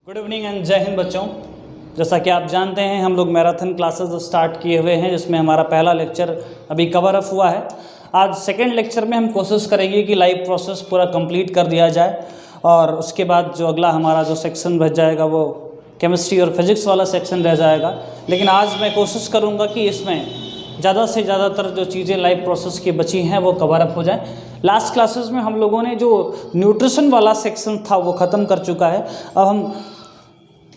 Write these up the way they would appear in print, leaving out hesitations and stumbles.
Good evening and जय हिंद बच्चों। जैसा कि आप जानते हैं हम लोग मैराथन क्लासेस स्टार्ट किए हुए हैं, जिसमें हमारा पहला लेक्चर अभी कवर अप हुआ है। आज सेकंड लेक्चर में हम कोशिश करेंगे कि लाइव प्रोसेस पूरा कंप्लीट कर दिया जाए और उसके बाद जो अगला हमारा जो सेक्शन बच जाएगा वो केमिस्ट्री और फिजिक्स वाला सेक्शन रह जाएगा। लेकिन आज मैं कोशिश करूँगा कि इसमें ज़्यादा से ज़्यादातर जो चीज़ें लाइव प्रोसेस की बची हैं वो कवर अप हो जाए। लास्ट क्लासेस में हम लोगों ने जो न्यूट्रिशन वाला सेक्शन था वो ख़त्म कर चुका है। अब हम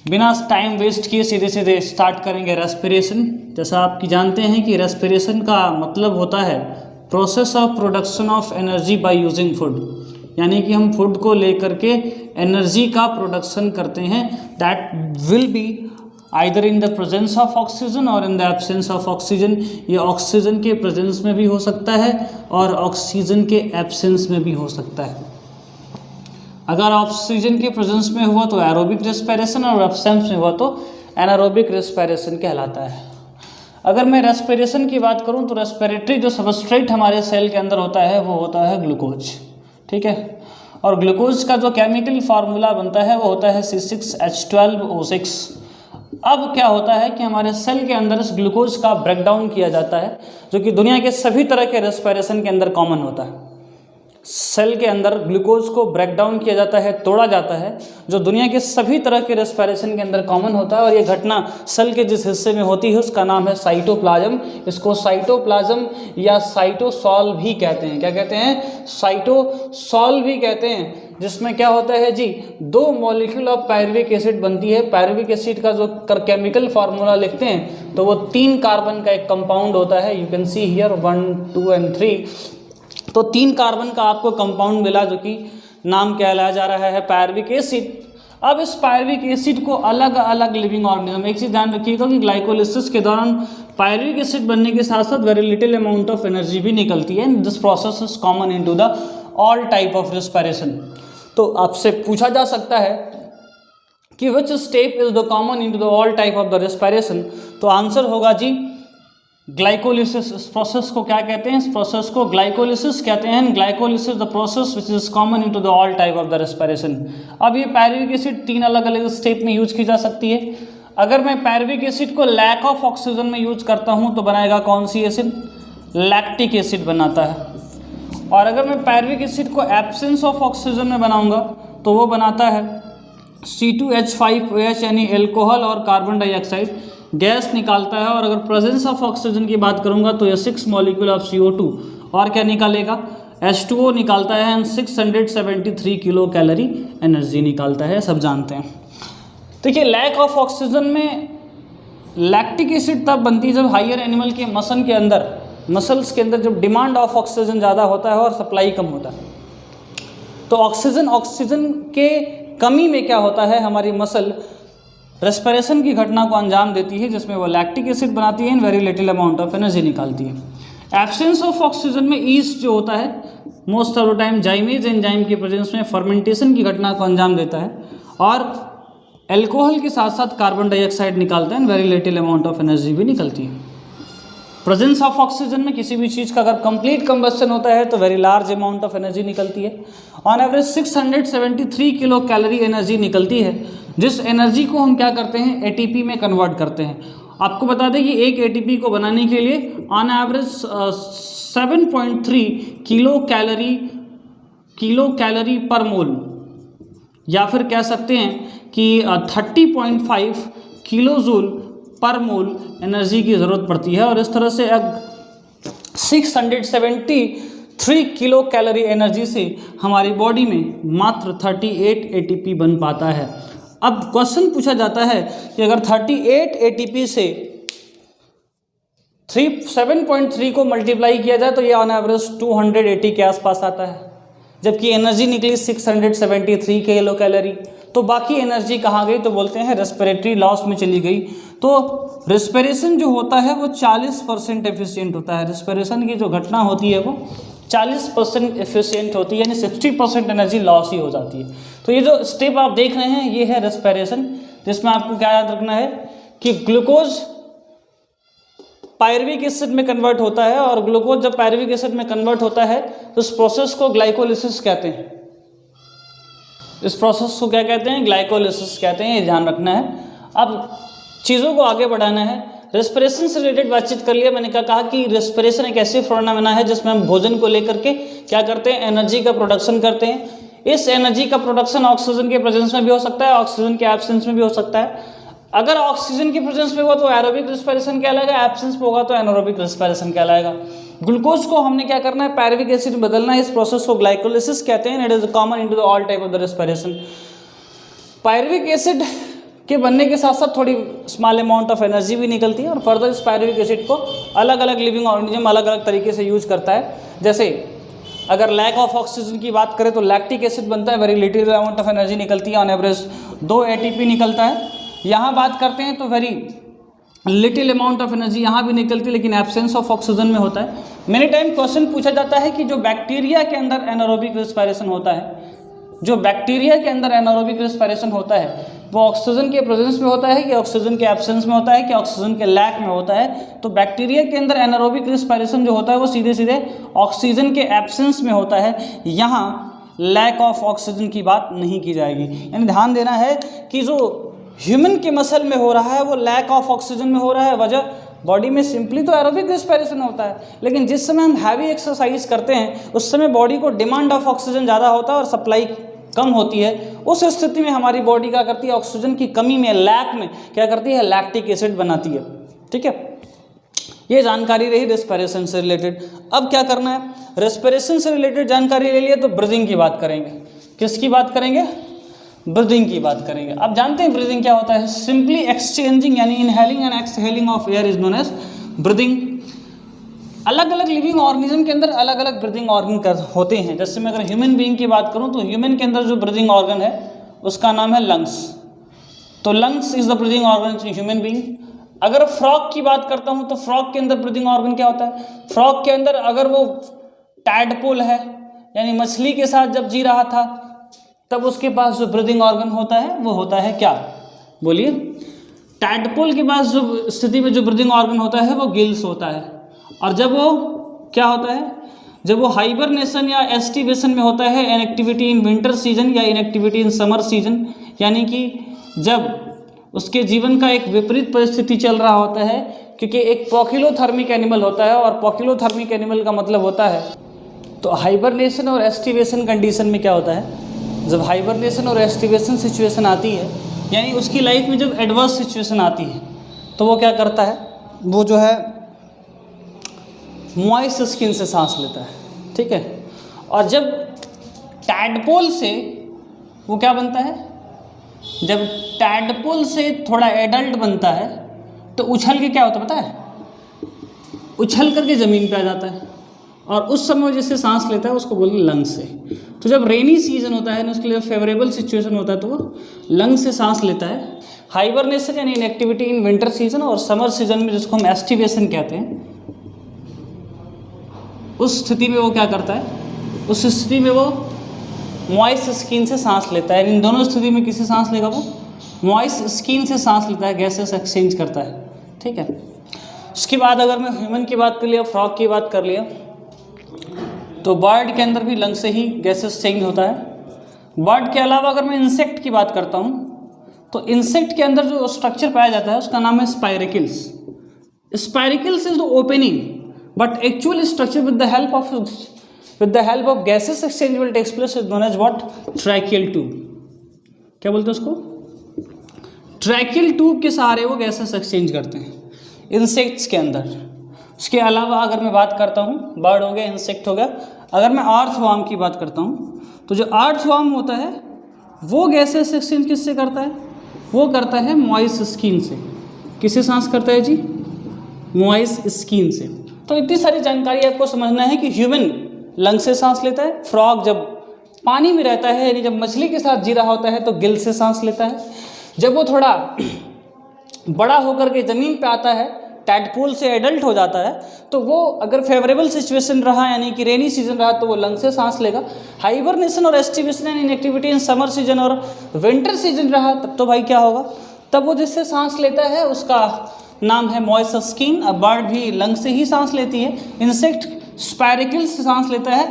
बिना टाइम वेस्ट किए सीधे सीधे स्टार्ट करेंगे रेस्पिरेशन। जैसा आप जानते हैं कि रेस्पिरेशन का मतलब होता है process of production of energy by using food, यानी कि हम फूड को लेकर के एनर्जी का प्रोडक्शन करते हैं। That will be either in the presence of oxygen और in the absence of oxygen. ये ऑक्सीजन के प्रेजेंस में भी हो सकता है और ऑक्सीजन के एब्सेंस में भी हो सकता है। अगर ऑक्सीजन के प्रेजेंस में हुआ तो एरोबिक रेस्पिरेशन और एब्सेंस में हुआ तो एनारोबिक रेस्पिरेशन कहलाता है। अगर मैं रेस्पिरेशन की बात करूं तो रेस्पिरेटरी जो सबस्ट्रेट हमारे सेल के अंदर होता है वो होता है ग्लूकोज, ठीक है। और ग्लूकोज का जो केमिकल फार्मूला बनता है वो होता है C6H12O6। अब क्या होता है कि हमारे सेल के अंदर इस ग्लूकोज का ब्रेकडाउन किया जाता है, जो कि दुनिया के सभी तरह के रेस्पिरेशन के अंदर कॉमन होता है। सेल के अंदर ग्लूकोज को ब्रेक डाउन किया जाता है, तोड़ा जाता है, जो दुनिया के सभी तरह के रेस्पिरेशन के अंदर कॉमन होता है। और ये घटना सेल के जिस हिस्से में होती है उसका नाम है साइटोप्लाज्म। इसको साइटोप्लाज्म या साइटोसॉल भी कहते हैं। क्या कहते हैं? साइटोसॉल भी कहते हैं। जिसमें क्या होता है जी, 2 मॉलिक्यूल ऑफ पायरुविक एसिड बनती है। पायरुविक एसिड का जो केमिकल फार्मूला लिखते हैं तो वो 3 कार्बन का एक कंपाउंड होता है। You can see here 1, 2 and 3। तो 3 कार्बन का आपको कंपाउंड मिला, जो कि नाम कहलाया जा रहा है पायरुविक एसिड। अब इस पायरुविक एसिड को अलग अलग लिविंग ऑर्गेनिज्म, एक चीज़ ध्यान रखिएगा कि ग्लाइकोलिसिस के दौरान पायरुविक एसिड बनने के साथ साथ very little amount of energy भी निकलती है। This process is common into the all type of respiration. तो आपसे पूछा जा सकता है कि which step is the common into the all type of the respiration, तो आंसर होगा जी ग्लाइकोलिसिस। इस प्रोसेस को क्या कहते हैं? इस प्रोसेस को ग्लाइकोलिसिस कहते हैं। Glycolysis the process which is common into the all type of the respiration. अब ये पायरुविक एसिड 3 अलग अलग स्टेप में यूज की जा सकती है। अगर मैं पायरुविक एसिड को लैक ऑफ ऑक्सीजन में यूज करता हूँ तो बनाएगा कौन सी एसिड? लैक्टिक एसिड बनाता है। और अगर मैं पायरुविक एसिड को एब्सेंस ऑफ ऑक्सीजन में बनाऊंगा तो वो बनाता है C2H5OH, यानी एल्कोहल और कार्बन डाइऑक्साइड गैस निकालता है। और अगर प्रेजेंस ऑफ ऑक्सीजन की बात करूंगा तो ये 6 मॉलिक्यूल ऑफ CO2 और क्या निकालेगा? H2O निकालता है एंड 673 किलो कैलोरी एनर्जी निकालता है, सब जानते हैं। देखिए, लैक ऑफ ऑक्सीजन में लैक्टिक एसिड तब बनती है जब हायर एनिमल के मसल्स के अंदर जब डिमांड ऑफ ऑक्सीजन ज़्यादा होता है और सप्लाई कम होता है। तो ऑक्सीजन के कमी में क्या होता है, हमारी मसल रेस्पिरेशन की घटना को अंजाम देती है, जिसमें वो लैक्टिक एसिड बनाती है and very little amount of energy निकालती है। एब्सेंस ऑफ ऑक्सीजन में ईस्ट जो होता है most of the time जाइमेज enzyme के प्रेजेंस में फर्मेंटेशन की घटना को अंजाम देता है और एल्कोहल के साथ साथ कार्बन डाइऑक्साइड निकालता है and very little amount of energy भी निकलती है। प्रेजेंस ऑफ ऑक्सीजन में किसी भी चीज़ का अगर कंप्लीट कंबस्शन होता है तो very large amount of energy निकलती है। On average 673 kilo calorie energy निकलती है, जिस एनर्जी को हम क्या करते हैं? ATP में कन्वर्ट करते हैं। आपको बता दें कि एक ATP को बनाने के लिए ऑन एवरेज 7.3 किलो कैलोरी पर मोल, या फिर कह सकते हैं कि 30.5 किलो जूल पर मोल एनर्जी की ज़रूरत पड़ती है। और इस तरह से 673 किलो कैलोरी एनर्जी से हमारी बॉडी में मात्र 38 ATP बन पाता है। अब क्वेश्चन पूछा जाता है कि अगर 38 ATP से 7.3 को मल्टीप्लाई किया जाए तो ये ऑन एवरेज 280 के आसपास आता है, जबकि एनर्जी निकली 673 किलो कैलोरी। तो बाकी एनर्जी कहाँ गई? तो बोलते हैं रेस्पिरेटरी लॉस में चली गई। तो रेस्पिरेशन जो होता है वो 40% एफिशिएंट होता है। रेस्पिरेशन की जो घटना होती है वो 40% एफिशिएंट होती है, यानी 60% एनर्जी लॉस ही हो जाती है। तो ये जो स्टेप आप देख रहे हैं ये है रेस्पिरेशन, जिसमें आपको क्या याद रखना है कि ग्लूकोज पायरुविक एसिड में कन्वर्ट होता है और ग्लूकोज जब पायरुविक एसिड में कन्वर्ट होता है तो इस प्रोसेस को ग्लाइकोलिसिस कहते हैं। इस प्रोसेस को क्या कहते हैं? ग्लाइकोलिसिस कहते हैं, ये ध्यान रखना है। अब चीज़ों को आगे बढ़ाना है। रेस्पिरेशन से रिलेटेड बातचीत कर लिया। मैंने कहा कि रेस्पिरेशन एक ऐसी फिनोमेना है जिसमें हम भोजन को लेकर के क्या करते हैं? एनर्जी का प्रोडक्शन करते हैं। इस एनर्जी का प्रोडक्शन ऑक्सीजन के प्रेजेंस में भी हो सकता है, ऑक्सीजन के एब्सेंस में भी हो सकता है। अगर ऑक्सीजन के प्रेजेंस में हुआ तो एरोबिक रेस्पिरेशन कहलाएगा, एब्सेंस में होगा तो एनारोबिक रेस्पिरेशन कहलाएगा। ग्लूकोज को हमने क्या करना है? पायरुविक एसिड में बदलना है। इस प्रोसेस को ग्लाइकोलिसिस कहते हैं। It is common into the all type of the respiration. Pyruvic acid के बनने के साथ साथ थोड़ी स्मॉल अमाउंट ऑफ एनर्जी भी निकलती है और फर्दर इस पायरुविक एसिड को अलग अलग लिविंग ऑर्गेनिज्म अलग अलग तरीके से यूज करता है। जैसे अगर लैक ऑफ ऑक्सीजन की बात करें तो लैक्टिक एसिड बनता है, very little amount of energy निकलती है, ऑन एवरेज 2 ATP निकलता है। यहाँ बात करते हैं तो very little amount of energy यहाँ भी निकलती है, लेकिन एब्सेंस ऑफ ऑक्सीजन में होता है। मेनी टाइम क्वेश्चन पूछा जाता है कि जो बैक्टीरिया के अंदर एनारोबिक रेस्पिरेशन होता है, जो बैक्टीरिया के अंदर एनारोबिक रेस्पिरेशन होता है वो ऑक्सीजन के प्रेजेंस में होता है कि ऑक्सीजन के एब्सेंस में होता है कि ऑक्सीजन के लैक में होता है? तो बैक्टीरिया के अंदर एनारोबिक रेस्पिरेशन जो होता है वो सीधे सीधे ऑक्सीजन के एब्सेंस में होता है। यहाँ लैक ऑफ ऑक्सीजन की बात नहीं की जाएगी। यानी ध्यान देना है कि जो ह्यूमन के मसल में हो रहा है वो लैक ऑफ ऑक्सीजन में हो रहा है। वजह बॉडी में सिंपली तो एरोबिक रेस्पिरेशन होता है, लेकिन जिस समय हम हैवी एक्सरसाइज करते हैं उस समय बॉडी को डिमांड ऑफ ऑक्सीजन ज़्यादा होता है और सप्लाई कम होती है। उस स्थिति में हमारी बॉडी क्या करती है? ऑक्सीजन की कमी में, लैक में क्या करती है? लैक्टिक एसिड बनाती है। ठीक है, ये जानकारी रही रेस्पिरेशन से रिलेटेड। अब क्या करना है? रेस्पिरेशन से रिलेटेड जानकारी ले लिए तो ब्रीदिंग की बात करेंगे। किसकी बात करेंगे? ब्रीदिंग की बात करेंगे। अब जानते हैं ब्रीदिंग क्या होता है? सिंपली एक्सचेंजिंग यानी inhaling and exhaling of air is known as breathing. अलग अलग लिविंग ऑर्गेनिज्म के अंदर अलग अलग ब्रीदिंग ऑर्गन होते हैं। जैसे मैं अगर ह्यूमन बीइंग की बात करूं तो ह्यूमन के अंदर जो ब्रीदिंग ऑर्गन है उसका नाम है लंग्स। तो lungs is the breathing organ in human being. अगर फ्रॉग की बात करता हूं तो फ्रॉग के अंदर ब्रीदिंग ऑर्गन क्या होता है? फ्रॉग के अंदर अगर वो टैडपोल है यानी मछली के साथ जब जी रहा था तब उसके पास जो ब्रीदिंग ऑर्गन होता है वो होता है क्या? बोलिए। टैडपोल के पास जो स्थिति में जो ब्रीदिंग ऑर्गन होता है वो गिल्स होता है। और जब वो क्या होता है? जब वो हाइबरनेशन या एस्टिवेशन में होता है, इनएक्टिविटी इन विंटर सीजन या इनएक्टिविटी इन समर सीजन, यानी कि जब उसके जीवन का एक विपरीत परिस्थिति चल रहा होता है, क्योंकि एक पॉकिलोथर्मिक एनिमल होता है और पॉकिलोथर्मिक एनिमल का मतलब होता है तो हाइबरनेशन और एस्टिवेशन कंडीशन में क्या होता है? जब हाइबरनेशन और एस्टिवेशन सिचुएशन आती है यानी उसकी लाइफ में जब एडवर्स सिचुएशन आती है तो वो क्या करता है? वो जो है मॉइस्ट स्किन से सांस लेता है। ठीक है, और जब टैडपोल से वो क्या बनता है? जब टैडपोल से थोड़ा एडल्ट बनता है तो उछल के क्या होता है पता है? उछल करके ज़मीन पे आ जाता है और उस समय जिससे सांस लेता है उसको बोलते हैं लंग्स से। तो जब रेनी सीजन होता है ना उसके लिए फेवरेबल सिचुएशन होता है तो वो लंग्स से सांस लेता है। हाइबरनेशन यानी इनएक्टिविटी इन विंटर सीजन और समर सीजन में जिसको हम एस्टिवेशन कहते हैं उस स्थिति में वो क्या करता है? उस स्थिति में वो मॉइस्ट स्किन से सांस लेता है। इन दोनों स्थिति में किसी सांस लेगा? वो मॉइस्ट स्किन से सांस लेता है, गैसेस एक्सचेंज करता है। ठीक है, उसके बाद अगर मैं ह्यूमन की बात कर लिया, फ्रॉग की बात कर लिया तो बर्ड के अंदर भी लंग से ही गैसेस चेंज होता है। बर्ड के अलावा अगर मैं इंसेक्ट की बात करता हूँ तो इंसेक्ट के अंदर जो स्ट्रक्चर पाया जाता है उसका नाम है spiracles. Spiracles is the opening but actual structure with the help of gases exchange will takes place is known as what? Tracheal tube। क्या बोलते हैं उसको? ट्रैकियल ट्यूब के सहारे वो गैसेस एक्सचेंज करते हैं इंसेक्ट्स के अंदर। उसके अलावा अगर मैं बात करता हूँ, बर्ड हो गया, इंसेक्ट हो गया, अगर मैं अर्थवर्म की बात करता हूँ तो जो अर्थवर्म होता है वो गैसेस एक्सचेंज किससे करता है? वो करता है मॉइस्ट स्किन से। किससे सांस करता है जी? मॉइस्ट स्किन से। तो इतनी सारी जानकारी आपको समझना है कि ह्यूमन लंग से सांस लेता है, फ्रॉग जब पानी में रहता है यानी जब मछली के साथ जी रहा होता है तो गिल से सांस लेता है, जब वो थोड़ा बड़ा होकर के ज़मीन पे आता है, टैडपोल से एडल्ट हो जाता है, तो वो अगर फेवरेबल सिचुएशन रहा यानी कि रेनी सीजन रहा तो वो लंग से सांस लेगा। हाइबरनेशन और aestivation and inactivity in summer season और विंटर सीजन रहा तब तो भाई क्या होगा? तब वो जिससे सांस लेता है उसका नाम है मॉइस्ट स्किन। अब बर्ड भी लंग से ही सांस लेती है। इंसेक्ट स्पाइरिकल से सांस लेता है,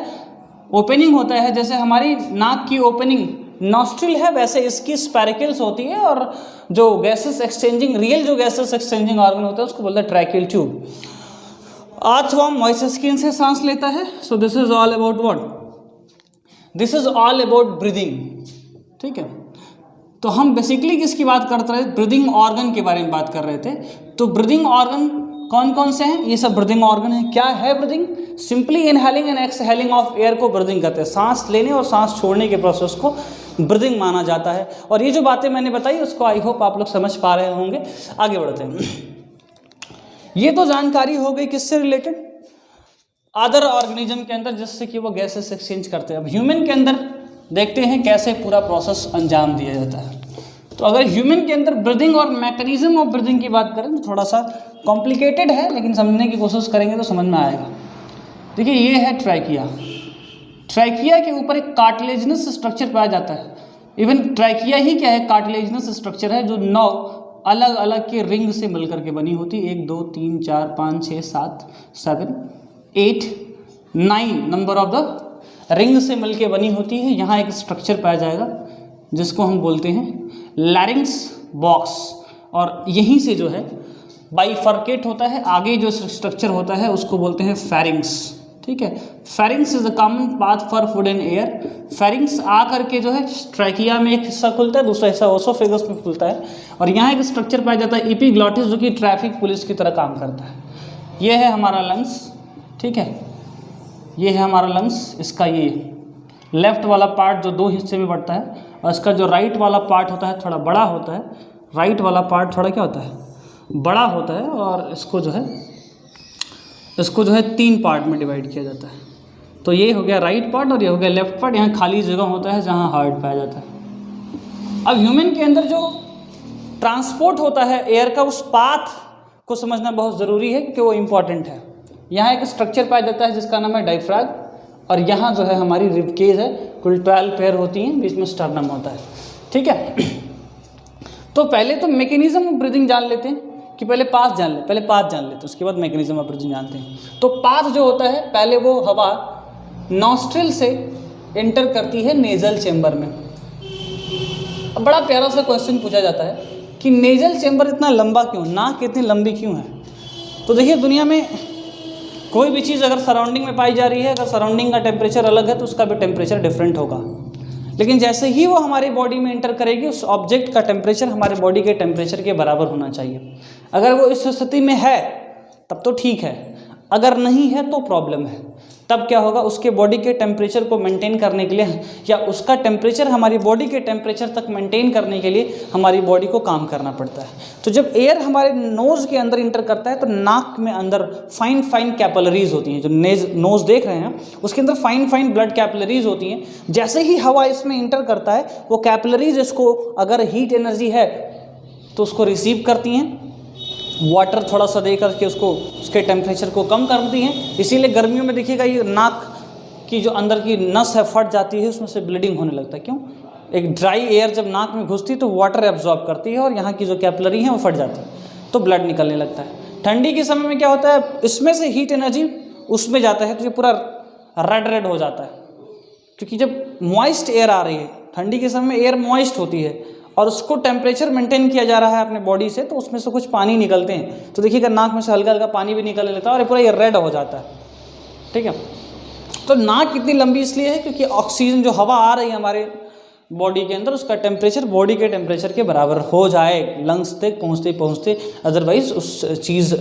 ओपनिंग होता है, जैसे हमारी नाक की ओपनिंग नॉस्ट्रिल है वैसे इसकी स्पैरिकल्स होती है, और जो गैसेस एक्सचेंजिंग रियल जो गैसेस एक्सचेंजिंग ऑर्गन होता है उसको बोलते हैं tracheal tube. Earthworm moist skin से सांस लेता है। So this is all about what, this is all about breathing. ठीक है, तो हम बेसिकली किसकी बात करते रहे, ब्रीदिंग ऑर्गन के बारे में बात कर रहे थे। तो ब्रीदिंग ऑर्गन कौन कौन से हैं, ये सब ब्रीदिंग ऑर्गन है। क्या है breathing, simply inhaling and exhaling of air को ब्रीदिंग कहते हैं। सांस लेने और सांस छोड़ने के प्रोसेस को ब्रीदिंग माना जाता है। और ये जो बातें मैंने बताई उसको आई होप आप लोग समझ पा रहे होंगे। आगे बढ़ते हैं। ये तो जानकारी हो गई किससे रिलेटेड, अदर ऑर्गेनिज्म के अंदर, जिससे कि वो गैसेस एक्सचेंज करते हैं। अब ह्यूमन के अंदर देखते हैं कैसे पूरा प्रोसेस अंजाम दिया जाता है। तो अगर ह्यूमन के अंदर ब्रीदिंग और मैकेनिज्म ऑफ ब्रीदिंग की बात करें तो थोड़ा सा कॉम्प्लिकेटेड है, लेकिन समझने की कोशिश करेंगे तो समझ में आएगा। देखिए ये है ट्रैकिया। ट्रैकिया के ऊपर एक कार्टिलेजिनस स्ट्रक्चर पाया जाता है। इवन ट्रैकिया ही क्या है, कार्टिलेजिनस स्ट्रक्चर है जो 9 अलग अलग के रिंग से मिलकर के बनी होती है। 1 2 3 4 5 6 7 7 8 9 नंबर ऑफ द रिंग से मिलके बनी होती है। यहाँ एक स्ट्रक्चर पाया जाएगा जिसको हम बोलते हैं लैरिंक्स बॉक्स, और यहीं से जो है बाइफर्केट होता है। आगे जो स्ट्रक्चर होता है उसको बोलते हैं फेरिंग्स। ठीक है, pharynx is a common path for food and air. Pharynx आ करके जो है ट्रैकिया में एक हिस्सा खुलता है, दूसरा हिस्सा ओसोफेगस में खुलता है, और यहाँ एक स्ट्रक्चर पाया जाता है एपिग्लॉटिस, जो कि ट्रैफिक पुलिस की तरह काम करता है। ये है हमारा लंग्स। ठीक है, ये है हमारा लंग्स। इसका ये लेफ्ट वाला पार्ट जो 2 हिस्से में बढ़ता है, और इसका जो राइट वाला पार्ट होता है थोड़ा बड़ा होता है। राइट वाला पार्ट थोड़ा क्या होता है, बड़ा होता है, और इसको जो है 3 पार्ट में डिवाइड किया जाता है। तो ये हो गया राइट पार्ट और ये हो गया लेफ्ट पार्ट। यहाँ खाली जगह होता है जहाँ हार्ट पाया जाता है। अब ह्यूमन के अंदर जो ट्रांसपोर्ट होता है एयर का, उस पाथ को समझना बहुत ज़रूरी है क्योंकि वो इम्पॉर्टेंट है। यहाँ एक स्ट्रक्चर पाया जाता है जिसका नाम है डायफ्राम, और यहाँ जो है हमारी रिबकेज है, कुल 12 पेयर होती हैं, बीच में स्टर्नम होता है। ठीक है, तो पहले तो मैकेनिज्म ऑफ ब्रीदिंग जान लेते हैं कि पहले पाथ जान लेते उसके बाद मैकेनिज्म ऑफ ब्रीदिंग जानते हैं। तो पाथ जो होता है, पहले वो हवा नॉस्ट्रिल से एंटर करती है नेजल चेम्बर में। अब बड़ा प्यारा सा क्वेश्चन पूछा जाता है कि नेजल चेम्बर इतना लंबा क्यों, नाक इतनी लंबी क्यों है। तो देखिए दुनिया में कोई भी चीज़ अगर सराउंडिंग में पाई जा रही है, अगर सराउंडिंग का टेम्परेचर अलग है तो उसका भी टेम्परेचर डिफरेंट होगा। लेकिन जैसे ही वो हमारी बॉडी में एंटर करेगी, उस ऑब्जेक्ट का टेम्परेचर हमारे बॉडी के टेम्परेचर के बराबर होना चाहिए। अगर वो इस स्थिति में है तब तो ठीक है, अगर नहीं है तो प्रॉब्लम है। तब क्या होगा, उसके बॉडी के टेम्परेचर को मेंटेन करने के लिए, या उसका टेम्परेचर हमारी बॉडी के टेम्परेचर तक मेंटेन करने के लिए हमारी बॉडी को काम करना पड़ता है। तो जब एयर हमारे नोज़ के अंदर इंटर करता है तो नाक में अंदर फाइन फाइन कैपिलरीज होती हैं। जो नोज़ देख रहे हैं उसके अंदर फाइन फाइन ब्लड कैपिलरीज होती हैं। जैसे ही हवा इसमें इंटर करता है, वो कैपिलरीज इसको अगर हीट एनर्जी है तो उसको रिसीव करती हैं, वाटर थोड़ा सा दे करके उसके टेम्परेचर को कम करती हैं। इसीलिए गर्मियों में देखिएगा ये नाक की जो अंदर की नस है फट जाती है, उसमें से ब्लीडिंग होने लगता है। क्यों, एक ड्राई एयर जब नाक में घुसती है तो वाटर एब्जॉर्ब करती है और यहाँ की जो कैपिलरी है वो फट जाती है, तो ब्लड निकलने लगता है। ठंडी के समय में क्या होता है, इसमें से हीट एनर्जी उसमें जाता है तो ये पूरा रेड हो जाता है, क्योंकि जब मॉइस्ट एयर आ रही है, ठंडी के समय में एयर मॉइस्ट होती है और उसको टेम्परेचर मेंटेन किया जा रहा है अपने बॉडी से, तो उसमें से कुछ पानी निकलते हैं। तो देखिएगा नाक में से हल्का हल्का पानी भी निकलने लगता है और पूरा ये रेड हो जाता है। ठीक है, तो नाक कितनी लंबी इसलिए है क्योंकि ऑक्सीजन जो हवा आ रही है हमारे बॉडी के अंदर, उसका टेम्परेचर बॉडी के टेम्परेचर के बराबर हो जाए लंग्स तक पहुँचते, अदरवाइज उस चीज़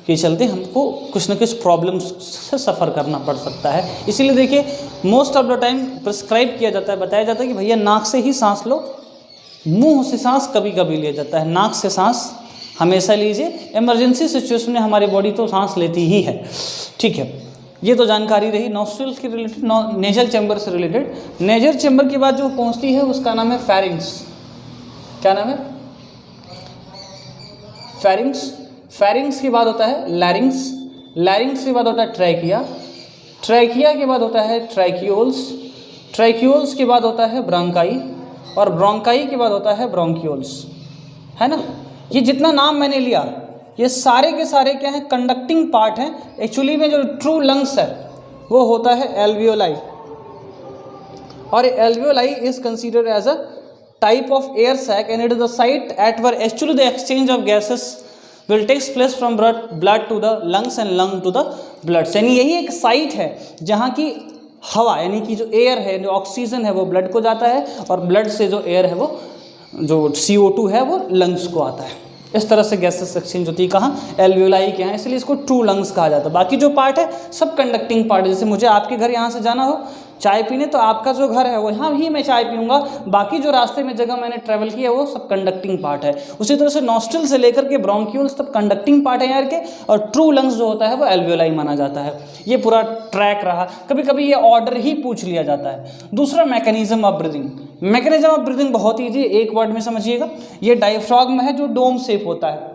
के चलते हमको कुछ ना कुछ प्रॉब्लम्स से सफ़र करना पड़ सकता है। इसीलिए देखिए most of the time prescribe किया जाता है, बताया जाता है कि भैया नाक से ही सांस लो, मुंह से सांस कभी कभी लिया जाता है, नाक से सांस हमेशा लीजिए। इमरजेंसी सिचुएशन में हमारी बॉडी तो सांस लेती ही है। ठीक है, ये तो जानकारी रही नॉस्ट्रिल्स के रिलेटेड, नेजल चैम्बर से रिलेटेड। नेजल चैम्बर के बाद जो पहुंचती है उसका नाम है फेरिंग्स। क्या नाम है, फेरिंग्स। फेरिंग्स के बाद होता है लैरिंग्स, लैरिंग्स के बाद होता है ट्रैकिया, ट्रैकिया के बाद होता है ट्रैकियोल्स, ट्रैकियोल्स के बाद होता है ब्रोंकाई, और ब्रोंकाई के बाद होता है ब्रोंकियोल्स। है ना, ये जितना नाम मैंने लिया ये सारे के सारे क्या हैं, कंडक्टिंग पार्ट हैं। एक्चुअली में जो ट्रू लंग्स है वो होता है एल्वियोलाई, और alveoli is considered as a type of air sac and it is the site at where actually the exchange of gases will takes place from blood to the lungs and lung to the blood. यानी यही एक site है जहाँ की हवा यानी कि जो एयर है, जो ऑक्सीजन है वो ब्लड को जाता है और ब्लड से जो एयर है वो जो CO2 है वो लंग्स को आता है। इस तरह से गैसेस एक्सचेंज होती है कहाँ, एल्वियोलाई के यहाँ, इसलिए इसको ट्रू लंग्स कहा जाता है। बाकी जो पार्ट है सब कंडक्टिंग पार्ट है। जैसे मुझे आपके घर यहाँ से जाना हो चाय पीने, तो आपका जो घर है वो यहाँ ही मैं चाय पीऊँगा, बाकी जो रास्ते में जगह मैंने ट्रैवल किया वो सब कंडक्टिंग पार्ट है। उसी तरह से नॉस्ट्रल से लेकर के ब्रोंक्यूल्स तब कंडक्टिंग पार्ट है एयर के, और ट्रू लंग्स जो होता है वो एल्वियोलाई माना जाता है। ये पूरा ट्रैक रहा। कभी कभी ये ऑर्डर ही पूछ लिया जाता है। दूसरा mechanism of breathing. Mechanism of breathing बहुत ईजी, एक वर्ड में समझिएगा। ये डायफ्राग्म है जो डोम शेप होता है।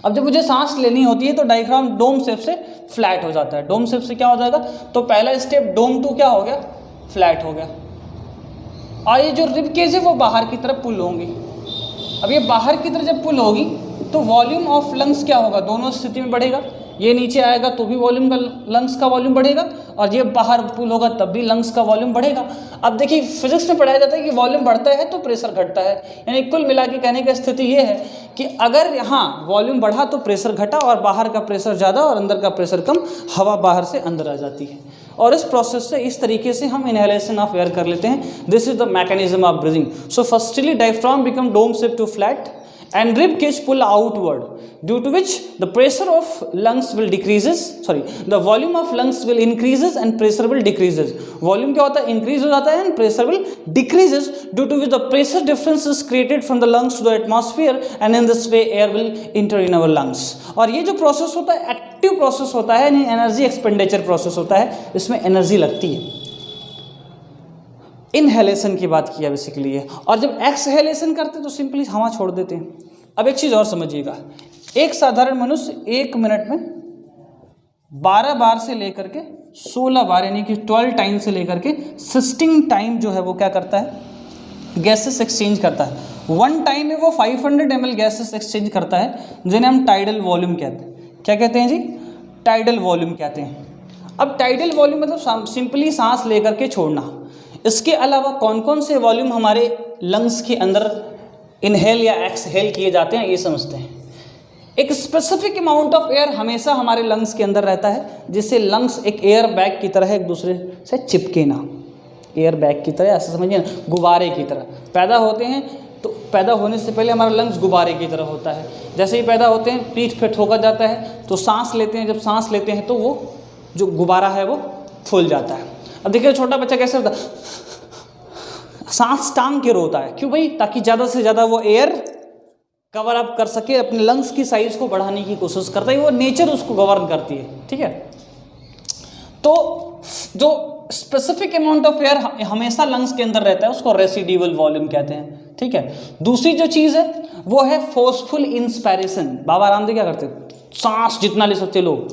अब जब मुझे सांस लेनी होती है तो डायफ्राम डोम शेप से फ्लैट हो जाता है। डोम शेप से क्या हो जाएगा, तो पहला स्टेप डोम टू क्या हो गया, फ्लैट हो गया। और ये जो रिब केज है वो बाहर की तरफ पुल होंगी। अब ये बाहर की तरफ जब पुल होगी तो वॉल्यूम ऑफ लंग्स क्या होगा, दोनों स्थिति में बढ़ेगा। ये नीचे आएगा तो भी वॉल्यूम का लंग्स का वॉल्यूम बढ़ेगा, और ये बाहर पुल होगा तब भी लंग्स का वॉल्यूम बढ़ेगा। अब देखिए फिजिक्स में पढ़ाया जाता है कि वॉल्यूम बढ़ता है तो प्रेशर घटता है। यानी कुल मिला के कहने की स्थिति ये है कि अगर यहाँ वॉल्यूम बढ़ा तो प्रेशर घटा, और बाहर का प्रेशर ज़्यादा और अंदर का प्रेशर कम, हवा बाहर से अंदर आ जाती है। और इस प्रोसेस से इस तरीके से हम इनहेलेशन ऑफ एयर कर लेते हैं। This is the mechanism of breathing. So firstly diaphragm become dome shape to flat and rib cage pull outward, due to which the pressure of lungs will the volume of lungs will increases and pressure will decreases. Volume क्या होता है, increase हो जाता है, and pressure will decreases, due to which the pressure difference is created from the lungs to the atmosphere, and in this way air will enter in our lungs. और ये जो process होता है एक्टिव प्रोसेस होता है, यानी energy expenditure process होता है, इसमें एनर्जी लगती है। इनहेलेशन की बात किया बेसिकली ये, और जब एक्सहेलेशन करते तो सिंपली हवा छोड़ देते हैं। अब एक चीज़ और समझिएगा, एक साधारण मनुष्य 1 मिनट में 12 बार से लेकर के 16 बार यानी कि 12 टाइम से लेकर के 16 टाइम जो है वो क्या करता है, गैसेस एक्सचेंज करता है। 1 टाइम में वो 500 ml गैसेस एक्सचेंज करता है, जिन्हें हम टाइडल वॉल्यूम कहते हैं। क्या कहते हैं जी, टाइडल वॉल्यूम कहते हैं। अब टाइडल वॉल्यूम मतलब सिंपली सांस लेकर के छोड़ना। इसके अलावा कौन कौन से वॉल्यूम हमारे लंग्स के अंदर इनहेल या एक्सहेल किए जाते हैं ये समझते हैं। एक स्पेसिफिक अमाउंट ऑफ एयर हमेशा हमारे लंग्स के अंदर रहता है, जिससे लंग्स एक एयर बैग की तरह एक दूसरे से चिपके ना। एयर बैग की तरह ऐसा समझिए ना, गुब्बारे की तरह पैदा होते हैं। तो पैदा होने से पहले हमारा लंग्स गुब्बारे की तरह होता है। जैसे ही पैदा होते हैं पीठ पे ठोका जाता है तो सांस लेते हैं, जब सांस लेते हैं तो वो जो गुब्बारा है वो फूल जाता है। अब देखिए छोटा बच्चा कैसे होता है, सांस टांग के रोता है। क्यों भाई, ताकि ज़्यादा से ज़्यादा वो एयर कवर अप कर सके, अपने लंग्स की साइज को बढ़ाने की कोशिश करता है। वो नेचर उसको गवर्न करती है, ठीक है। तो जो स्पेसिफिक अमाउंट ऑफ एयर हमेशा लंग्स के अंदर रहता है उसको रेसिड्यूअल वॉल्यूम कहते हैं, ठीक है। दूसरी जो चीज़ है वो है फोर्सफुल इंस्पायरेशन। बाबा रामदेव क्या करते हैं, सांस जितना ले सकते लोग,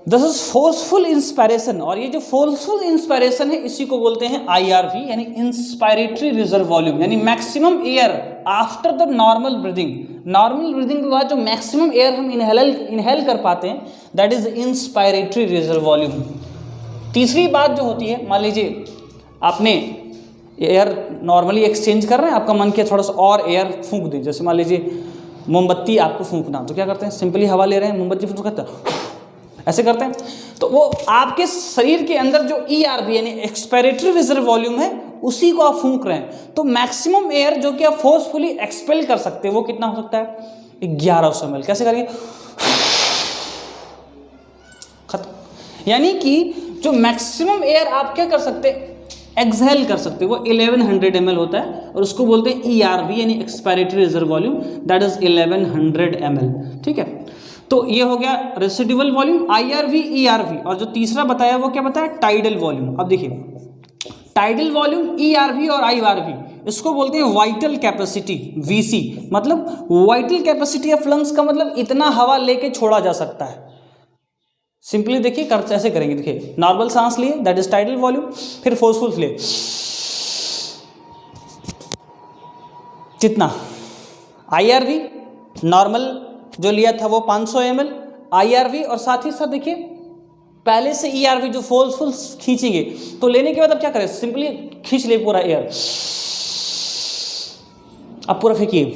दिस इज फोर्सफुल इंस्पायरेशन। और ये जो फोर्सफुल इंस्पायरेशन है इसी को बोलते हैं IRV, यानी इंस्पायरेटरी रिजर्व वॉल्यूम, यानी maximum air after the normal breathing. Normal breathing के बाद जो मैक्सिमम एयर हम इनहेल कर पाते हैं that is inspiratory reserve volume. तीसरी बात जो होती है, मान लीजिए आपने एयर नॉर्मली एक्सचेंज कर रहे हैं, आपका मन किया थोड़ा सा और एयर फूंक दें। जैसे मान लीजिए मोमबत्ती आपको फूंकना, तो क्या करते हैं, सिंपली हवा ले रहे हैं, मोमबत्ती फूंक करते हैं, ऐसे करते हैं। तो वो आपके शरीर के अंदर जो ERV यानी एक्सपायरेटरी रिजर्व वॉल्यूम है उसी को आप फूंक रहे हैं। तो मैक्सिमम एयर जो कि आप फोर्सफुली एक्सपेल कर सकते हैं वो कितना हो सकता है, 1100 ml। कैसे करेंगे, खत्म। यानी कि जो मैक्सिमम एयर आप क्या कर सकते हैं, एक्सहेल कर सकते हैं, वो 1100 ml होता है, और उसको बोलते हैं ERV यानी expiratory reserve volume, that is 1100 ml, ठीक है। तो ये हो गया रेसिडुअल वॉल्यूम, IRV ERV। और जो तीसरा बताया वो क्या बताया, टाइडल वॉल्यूम। अब देखिए टाइडल वॉल्यूम ERV और IRV इसको बोलते हैं वाइटल कैपेसिटी, VC। मतलब वाइटल कैपेसिटी ऑफ लंग्स का मतलब इतना हवा लेके छोड़ा जा सकता है। सिंपली देखिए ऐसे करेंगे, देखिए नॉर्मल सांस लिए दैट इज टाइडल वॉल्यूम, फिर फोर्सफुल लिए कितना, IRV नॉर्मल जो लिया था वो 500 ml IRV, और साथ ही साथ देखिए पहले से ERV जो फोर्सफुल खींचेंगे, तो लेने के बाद अब क्या करें, सिंपली खींच ले पूरा एयर, अब पूरा फेंकिए,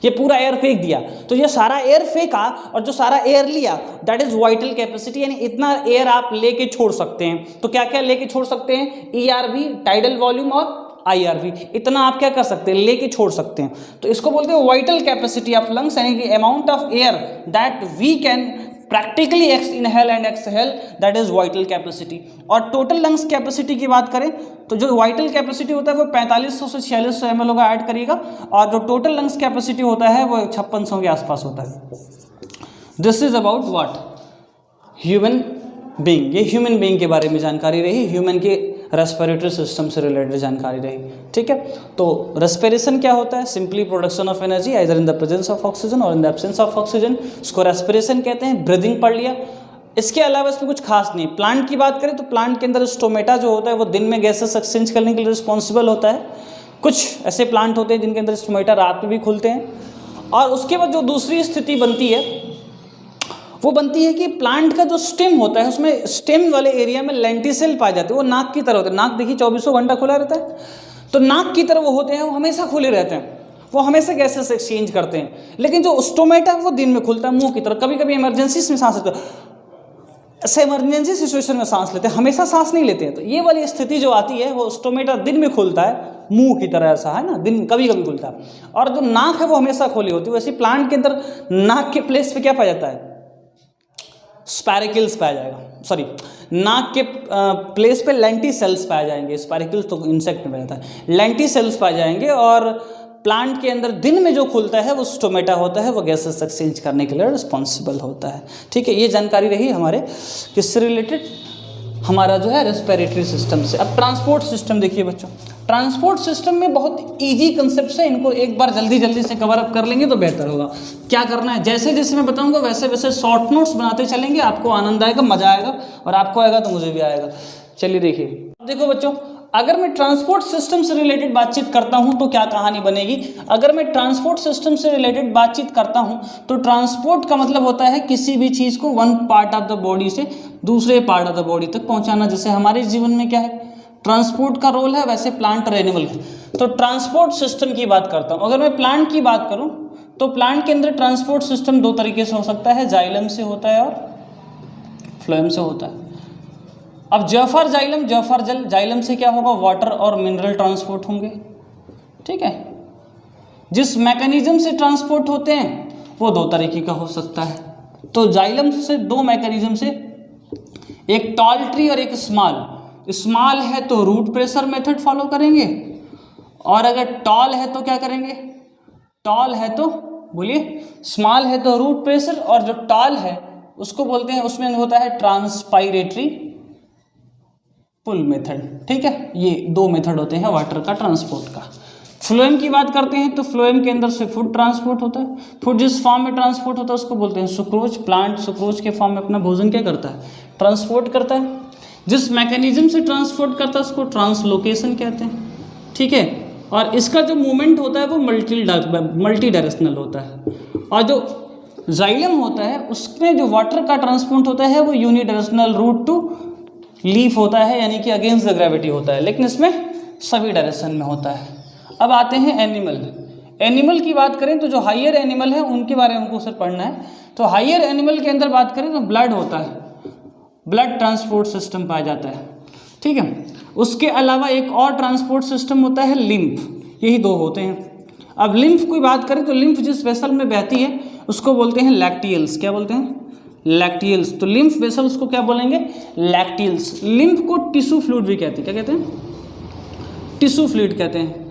ये पूरा एयर फेंक दिया, तो ये सारा एयर फेंका और जो सारा एयर लिया दैट इज वाइटल कैपेसिटी, यानी इतना एयर आप लेके छोड़ सकते हैं। तो क्या क्या लेके छोड़ सकते हैं, ERV, टाइडल वॉल्यूम और IRV, इतना आप क्या कर सकते हैं, लेके छोड़ सकते हैं। तो इसको बोलते हैं वाइटल कैपेसिटी ऑफ लंग्स, यानी कि amount of air that we can practically inhale and exhale, that is vital capacity. और टोटल लंग्स कैपेसिटी की बात करें तो जो वाइटल कैपेसिटी होता है वो 4500 से 4600 ml होगा, ऐड करिएगा, और जो टोटल लंग्स कैपेसिटी होता है वो 5600 के आसपास होता है। This is about what, human being. ये ह्यूमन बीइंग के बारे में जानकारी रही, ह्यूमन के रेस्पिरेटरी सिस्टम से रिलेटेड जानकारी रही, ठीक है। तो रेस्पिरेशन क्या होता है, simply production of energy either in the presence of oxygen और in the absence of oxygen, इसको रेस्पिरेशन कहते हैं। ब्रीदिंग पढ़ लिया, इसके अलावा इसमें कुछ खास नहीं। प्लांट की बात करें तो प्लांट के अंदर स्टोमेटा जो होता है वो दिन में गैसेस एक्सचेंज करने के लिए रिस्पॉन्सिबल होता है। कुछ ऐसे प्लांट होते हैं जिनके अंदर स्टोमेटा रात में भी खुलते हैं। और उसके बाद जो दूसरी स्थिति बनती है वो बनती है कि प्लांट का जो स्टेम होता है उसमें स्टेम वाले एरिया में लेंटिसेल पाए जाते हैं, वो नाक की तरह होते हैं। नाक देखिए 24 घंटा खुला रहता है, तो नाक की तरह वो होते हैं, वो हमेशा खुले रहते हैं, वो हमेशा गैसेस एक्सचेंज करते हैं। लेकिन जो स्टोमेटा है वो दिन में खुलता है, मुंह की तरह। कभी कभी इमरजेंसी में सांस लेते हैं, ऐसे इमरजेंसी सिचुएशन में सांस लेते हैं, हमेशा सांस नहीं लेते हैं। तो ये वाली स्थिति जो आती है वो स्टोमेटा दिन में खुलता है, मुंह की तरह, ऐसा है ना, दिन कभी कभी खुलता है। और जो नाक है वो हमेशा खोली होती है। वैसे प्लांट के अंदर नाक के प्लेस पे क्या पाया जाता है, स्पैरिकल्स पाया जाएगा, सॉरी, नाक के प्लेस पे लेंटिसेल्स पाए जाएंगे। स्पैरिकल्स तो इंसेक्ट में रहता है, लेंटिसेल्स पाए जाएंगे। और प्लांट के अंदर दिन में जो खुलता है वो स्टोमेटा होता है, वो गैसेस एक्सचेंज करने के लिए रिस्पॉन्सिबल होता है, ठीक है। ये जानकारी रही हमारे किससे रिलेटेड, हमारा जो है रेस्पिरेटरी सिस्टम से। अब ट्रांसपोर्ट सिस्टम देखिए बच्चों, ट्रांसपोर्ट सिस्टम में बहुत इजी कंसेप्ट है, इनको एक बार जल्दी जल्दी से कवर अप कर लेंगे तो बेहतर होगा। क्या करना है, जैसे जैसे मैं बताऊंगा वैसे वैसे शॉर्ट नोट्स बनाते चलेंगे, आपको आनंद आएगा, मजा आएगा, और आपको आएगा तो मुझे भी आएगा। चलिए देखिए, देखो बच्चों, अगर मैं ट्रांसपोर्ट सिस्टम से रिलेटेड बातचीत करता हूं तो क्या कहानी बनेगी। अगर मैं ट्रांसपोर्ट सिस्टम से रिलेटेड बातचीत करता हूं तो ट्रांसपोर्ट का मतलब होता है किसी भी चीज़ को one part of the body से दूसरे पार्ट ऑफ द बॉडी तक पहुंचाना। जैसे हमारे जीवन में क्या है, ट्रांसपोर्ट का रोल है, वैसे प्लांट और एनिमल है। तो ट्रांसपोर्ट सिस्टम की बात करता हूँ। अगर मैं प्लांट की बात करूँ तो प्लांट के अंदर ट्रांसपोर्ट सिस्टम दो तरीके से हो सकता है, जाइलम से होता है और फ्लोएम से होता है। अब जफर जाइलम, जफर जल, जाइलम से क्या होगा, वाटर और मिनरल ट्रांसपोर्ट होंगे, ठीक है। जिस मैकेनिज्म से ट्रांसपोर्ट होते हैं वो दो तरीके का हो सकता है। तो जाइलम से दो मैकेनिज्म से, एक टॉल ट्री और एक स्मॉल। स्मॉल है तो रूट प्रेशर मेथड फॉलो करेंगे, और अगर टॉल है तो क्या करेंगे, टॉल है तो बोलिए, स्मॉल है तो रूट प्रेशर, और जो टॉल है उसको बोलते हैं, उसमें होता है ट्रांसपायरेटरी पुल मेथड, ठीक है। ये दो मेथड होते हैं वाटर का ट्रांसपोर्ट का। फ्लोएम की बात करते हैं तो फ्लोएम के अंदर से फूड ट्रांसपोर्ट होता है। फूड जिस फॉर्म में ट्रांसपोर्ट होता है उसको बोलते हैं सुक्रोज। प्लांट सुक्रोज के फॉर्म में अपना भोजन क्या करता है, ट्रांसपोर्ट करता है। जिस मैकेनिज्म से ट्रांसपोर्ट करता है उसको ट्रांसलोकेशन कहते हैं, ठीक है। और इसका जो मूवमेंट होता है वो मल्टी डायरेक्शनल होता है। और जो जाइलम होता है उसमें जो वाटर का ट्रांसपोर्ट होता है वो यूनिडायरेक्शनल, रूट टू लीफ होता है, यानी कि अगेंस्ट द ग्रेविटी होता है, लेकिन इसमें सभी डायरेक्शन में होता है। अब आते हैं एनिमल। एनिमल की बात करें तो जो हायर एनिमल है उनके बारे में हमको सिर्फ पढ़ना है। तो हायर एनिमल के अंदर बात करें तो ब्लड होता है, ब्लड ट्रांसपोर्ट सिस्टम पाया जाता है, ठीक है। उसके अलावा एक और ट्रांसपोर्ट सिस्टम होता है लिम्फ, यही दो होते हैं। अब लिम्फ की बात करें तो लिम्फ जिस वेसल में बहती है उसको बोलते हैं लैक्टियल्स। क्या बोलते हैं, लैक्टियल्स। तो लिम्फ वेसल्स को क्या बोलेंगे, लैक्टियल्स। लिम्फ को टिश्यू फ्लूइड भी कहते हैं, क्या कहते हैं, टिश्यू फ्लूइड कहते हैं।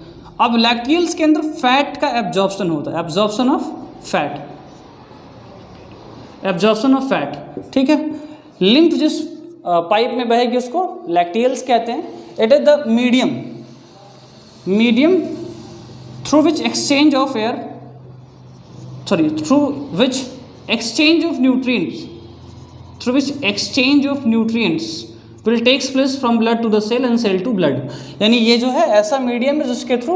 अब लैक्टियल्स के अंदर फैट का एब्जॉर्प्शन होता है, absorption of fat, absorption of fat, ठीक है। लिम्फ जिस पाइप में बहेगी उसको लैक्टियल्स कहते हैं। It is the medium through which exchange of air, sorry, through which exchange of nutrients, through which exchange of nutrients will takes place from blood to the cell and cell to blood। यानी ये जो है ऐसा medium है जिसके through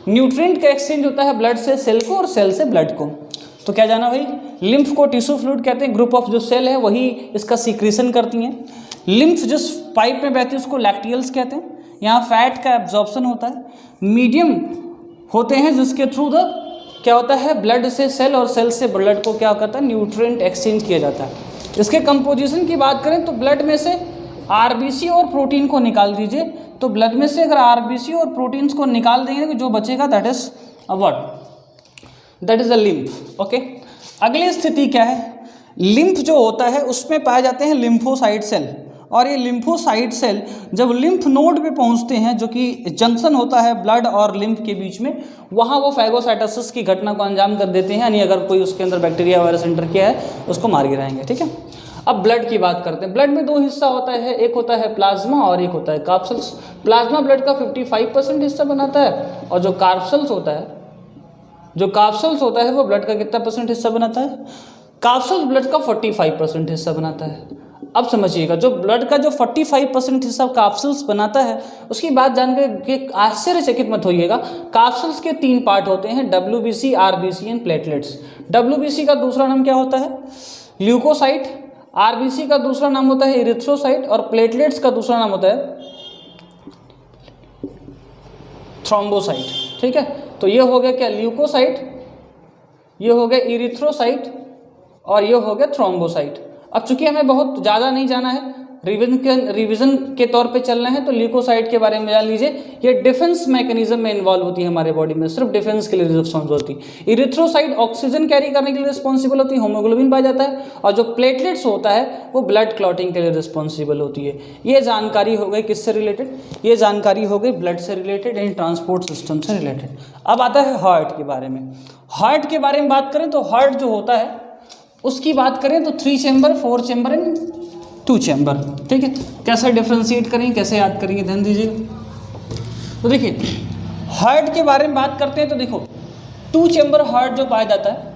nutrient का exchange होता है ब्लड से सेल को और सेल से ब्लड को। तो क्या जाना भाई, लिम्फ को टिश्यू फ्लूइड कहते हैं, ग्रुप ऑफ जो सेल है वही इसका सीक्रेशन करती हैं। लिम्फ जिस पाइप में बहती है उसको लैक्टियल्स कहते हैं। यहाँ फैट का एब्जॉर्प्शन होता है। मीडियम होते हैं जिसके थ्रू द क्या होता है, ब्लड से सेल और सेल से ब्लड को क्या करता है, न्यूट्रिएंट एक्सचेंज किया जाता है। इसके कंपोजिशन की बात करें तो ब्लड में से आरबीसी और प्रोटीन को निकाल दीजिए, तो ब्लड में से अगर आरबीसी और प्रोटीन्स को निकाल देंगे तो जो बचेगा that is a what, that is a lymph. Okay, अगली स्थिति क्या है, लिम्फ जो होता है उसमें पाए जाते हैं लिम्फोसाइट सेल, और ये लिम्फोसाइट सेल जब लिम्फ नोड पे पहुंचते हैं जो कि जंक्शन होता है ब्लड और लिम्फ के बीच में, वहाँ वो फैगोसाइटोसिस की घटना को अंजाम कर देते हैं, यानी अगर कोई उसके अंदर बैक्टीरिया वायरस एंटर किया है उसको मार गिराएंगे। ठीक है, अब ब्लड की बात करते हैं। ब्लड में दो हिस्सा होता है, एक होता है प्लाज्मा और एक होता है कार्पसल्स। प्लाज्मा ब्लड का 55% हिस्सा बनाता है, और जो कार्पसल्स होता है वो ब्लड का कितना परसेंट हिस्सा बनाता है, कार्पसल्स ब्लड का 45% हिस्सा बनाता है। अब समझिएगा, जो ब्लड का जो 45% हिस्सा कार्पसल्स बनाता है उसकी बात जानकर के आश्चर्यचकित मत होइएगा। कार्पसल्स के 3 पार्ट होते हैं, WBC, RBC and platelets. WBC का दूसरा नाम क्या होता है, ल्यूकोसाइट। RBC का दूसरा नाम होता है इरिथ्रोसाइट, और प्लेटलेट्स का दूसरा नाम होता है थ्रोम्बोसाइट। ठीक है, तो ये हो गया क्या, ल्यूकोसाइट, ये हो गया इरिथ्रोसाइट, और ये हो गया थ्रोम्बोसाइट। अब चूंकि हमें बहुत ज़्यादा नहीं जाना है, रिवीजन के तौर पे चलना है, तो ल्यूकोसाइट के बारे में जान लीजिए। ये डिफेंस मैकेनिज्म में इन्वॉल्व होती है हमारे बॉडी में, सिर्फ डिफेंस के लिए रिस्पॉन्स होती है। इरिथ्रोसाइट ऑक्सीजन कैरी करने के लिए रिस्पॉन्सिबल होती है, हीमोग्लोबिन पाया जाता है, और जो प्लेटलेट्स होता है वो ब्लड क्लॉटिंग के लिए रिस्पॉन्सिबल होती है। ये जानकारी हो गई किससे रिलेटेड, ये जानकारी हो गई ब्लड से रिलेटेड, यानी ट्रांसपोर्ट सिस्टम से रिलेटेड। अब आता है हार्ट के बारे में। हार्ट के बारे में बात करें तो हार्ट जो होता है उसकी बात करें तो 3 चैम्बर, 4 चैम्बर एंड 2 चैम्बर। ठीक है, कैसे डिफ्रेंशिएट करेंगे, कैसे याद करेंगे, ध्यान दीजिएगा। तो देखिए, हार्ट के बारे में बात करते हैं तो देखो, 2 चैम्बर हार्ट जो पाया जाता है,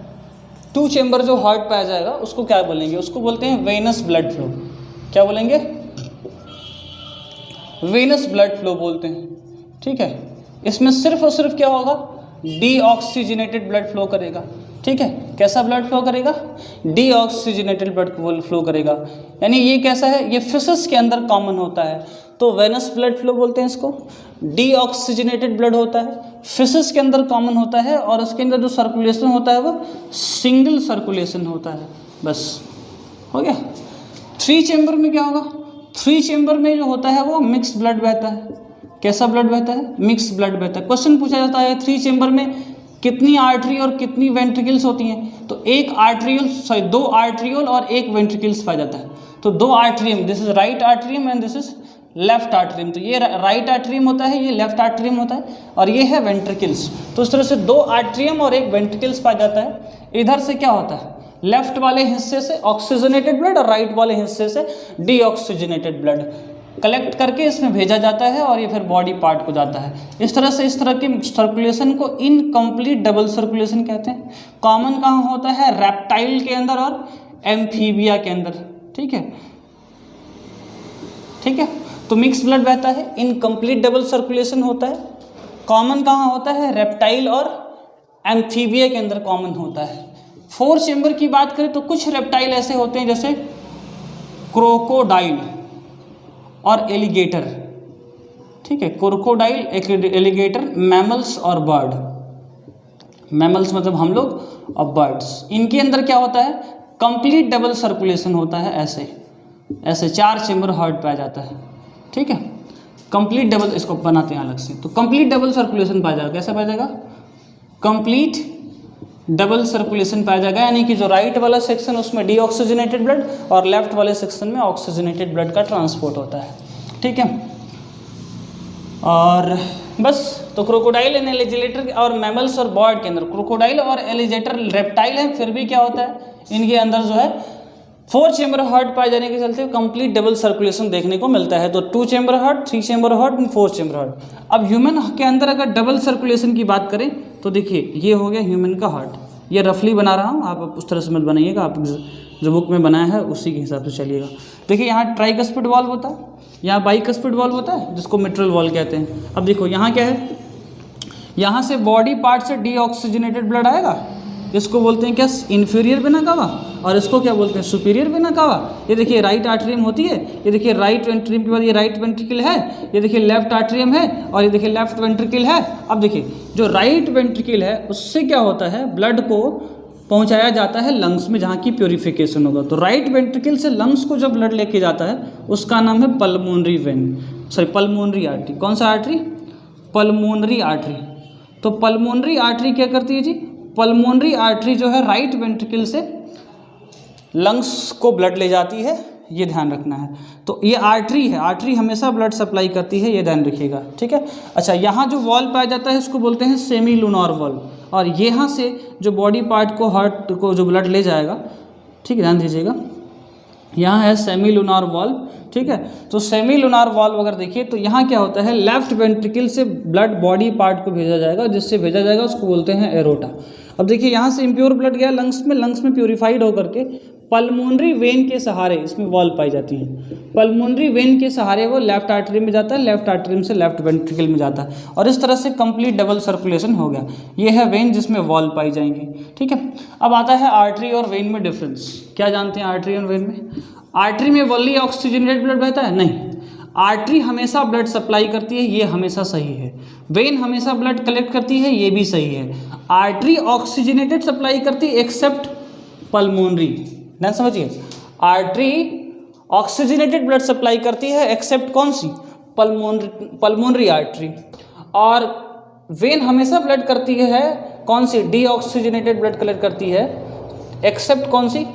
2 चैम्बर जो हार्ट पाया जाएगा उसको क्या बोलेंगे, उसको बोलते हैं वेनस ब्लड फ्लो। क्या बोलेंगे, वेनस ब्लड फ्लो बोलते हैं। ठीक है, इसमें सिर्फ और सिर्फ क्या होगा, डीऑक्सीजनेटेड ब्लड फ्लो करेगा। ठीक है, कैसा ब्लड फ्लो करेगा, डीऑक्सीजनेटेड ब्लड फ्लो करेगा। यानी ये कैसा है, ये फिशेस के अंदर कॉमन होता है, तो वेनस ब्लड फ्लो बोलते हैं इसको। डीऑक्सीजनेटेड ब्लड होता है, फिशेस के अंदर कॉमन होता है, और उसके अंदर जो सर्कुलेशन होता है वो सिंगल सर्कुलेशन होता है। बस हो गया। 3 चैम्बर में क्या होगा, 3 चैम्बर में जो होता है वो मिक्स ब्लड बहता है। कैसा ब्लड बहता है, मिक्स ब्लड बहता है। क्वेश्चन पूछा जाता है 3 चैम्बर में कितनी आर्टरी और कितनी वेंट्रिकल्स होती हैं, तो 2 आर्ट्रियोल और 1 वेंट्रिकल्स पाया जाता है। तो 2 atrium, this is right atrium and this is left atrium. तो ये राइट आर्ट्रियम होता है, ये लेफ्ट आर्ट्रियम होता है, और ये है वेंट्रिकल्स। तो इस तरह से 2 आर्ट्रियम और 1 वेंट्रिकल्स पाया जाता है। इधर से क्या होता है, लेफ्ट वाले हिस्से से ऑक्सीजनेटेड ब्लड और राइट वाले हिस्से से डीऑक्सीजनेटेड ब्लड कलेक्ट करके इसमें भेजा जाता है, और ये फिर बॉडी पार्ट को जाता है। इस तरह से इस तरह के सर्कुलेशन को इनकम्प्लीट डबल सर्कुलेशन कहते हैं। कॉमन कहाँ होता है, रेप्टाइल के अंदर और एम्फीबिया के अंदर। ठीक है, ठीक है, तो मिक्स ब्लड बहता है, इनकम्प्लीट डबल सर्कुलेशन होता है। कॉमन कहाँ होता है, रेप्टाइल और एम्फीबिया के अंदर कॉमन होता है। 4 चैम्बर की बात करें तो कुछ रेप्टाइल ऐसे होते हैं जैसे क्रोकोडाइल और एलिगेटर। ठीक है, क्रोकोडाइल, एलिगेटर, मैमल्स और बर्ड। मैमल्स मतलब हम लोग, और बर्ड्स। इनके अंदर क्या होता है, कंप्लीट डबल सर्कुलेशन होता है। ऐसे 4 चैम्बर हार्ट पाया जाता है। ठीक है, कंप्लीट डबल, इसको बनाते हैं अलग से। तो कंप्लीट डबल सर्कुलेशन पाया जाएगा। कैसा पाया जाएगा, कंप्लीट डबल सर्कुलेशन पाया जाएगा, यानी कि जो राइट वाला सेक्शन उसमें डीऑक्सीजनेटेड ब्लड और लेफ्ट वाले सेक्शन में ऑक्सीजनेटेड ब्लड का ट्रांसपोर्ट होता है। ठीक है, और बस। तो क्रोकोडाइल एंड एलिगेटर और मैमल्स और बर्ड के अंदर, क्रोकोडाइल और एलिगेटर रेप्टाइल हैं, फिर भी क्या होता है, इनके अंदर जो है 4 चैम्बर हार्ट पाए जाने के चलते कंप्लीट डबल सर्कुलेशन देखने को मिलता है। तो 2 chamber heart, 3 chamber heart and 4 chamber heart. अब ह्यूमन के अंदर अगर डबल सर्कुलेशन की बात करें तो देखिए, ये हो गया ह्यूमन का हार्ट। ये रफली बना रहा हूँ, आप उस तरह से मत बनाइएगा, आप जो बुक में बनाया है उसी के हिसाब से चलिएगा। देखिए, यहाँ ट्राइकस्पिड वॉल्व होता है, यहाँ बाइकस्पिड वॉल्व होता है जिसको मिट्रल वॉल्व कहते हैं। अब देखो यहाँ क्या है, यहाँ से बॉडी पार्ट से डीऑक्सीजनेटेड ब्लड आएगा, इसको बोलते हैं क्या, इन्फीरियर वेना कावा, और इसको क्या बोलते हैं, सुपीरियर वेना कावा। ये देखिए राइट आर्टरियम होती है, ये देखिए राइट वेंट्रिकल के बाद ये राइट वेंट्रिकल है, ये देखिए लेफ्ट आर्टरियम है, और ये देखिए लेफ्ट वेंट्रिकल है। अब देखिए जो राइट वेंट्रिकल है उससे क्या होता है, ब्लड को पहुंचाया जाता है लंग्स में, जहाँ की प्योरीफिकेशन होगा। तो राइट वेंट्रिकल से लंग्स को जब ब्लड लेके जाता है उसका नाम है pulmonary vein, sorry pulmonary artery. कौन सा आर्टरी, पल्मोनरी आर्टरी। तो पल्मोनरी आर्टरी क्या करती है जी, पल्मोनरी आर्टरी जो है राइट वेंट्रिकल से लंग्स को ब्लड ले जाती है, ये ध्यान रखना है। तो ये आर्टरी है, आर्टरी हमेशा ब्लड सप्लाई करती है, ये ध्यान रखिएगा, ठीक है। अच्छा, यहाँ जो वॉल पाया जाता है इसको बोलते हैं सेमी लूनार वॉल, और यहाँ से जो बॉडी पार्ट को, हार्ट को जो ब्लड ले जाएगा, ठीक है, ध्यान दीजिएगा, यहाँ है सेमी लूनार वॉल्व, ठीक है। तो सेमी लूनार वॉल्व अगर देखिए तो यहाँ क्या होता है, लेफ्ट वेंट्रिकल से ब्लड बॉडी पार्ट को भेजा जाएगा, जिससे भेजा जाएगा उसको बोलते हैं एरोटा। अब देखिए यहाँ से इम्प्योर ब्लड गया लंग्स में, लंग्स में प्यूरिफाइड होकर के पल्मोनरी वेन के सहारे, इसमें वॉल्व पाई जाती है, पल्मोनरी वेन के सहारे वो लेफ्ट आर्टरी में जाता है, लेफ्ट आर्टरी से लेफ्ट वेंट्रिकल में जाता है, और इस तरह से कंप्लीट डबल सर्कुलेशन हो गया। ये है वेन जिसमें वॉल्व पाई जाएंगी, ठीक है। अब आता है आर्टरी और वेन में डिफरेंस। क्या जानते हैं आर्टरी और वेन में? आर्टरी में वनली ऑक्सीजनेटेड ब्लड बहता है, नहीं, आर्टरी हमेशा ब्लड सप्लाई करती है, ये हमेशा सही है। वेन हमेशा ब्लड कलेक्ट करती है, ये भी सही है। आर्टरी ऑक्सीजनेटेड सप्लाई करती है एक्सेप्ट पल्मोनरी, ध्यान समझिए, आर्टरी ऑक्सीजनेटेड ब्लड सप्लाई करती है एक्सेप्ट कौन सी, पल्मोनरी आर्टरी। और वेन हमेशा ब्लड करती है कौन सी, डीऑक्सीजनेटेड ब्लड कलेक्ट करती है एक्सेप्ट कौन सी,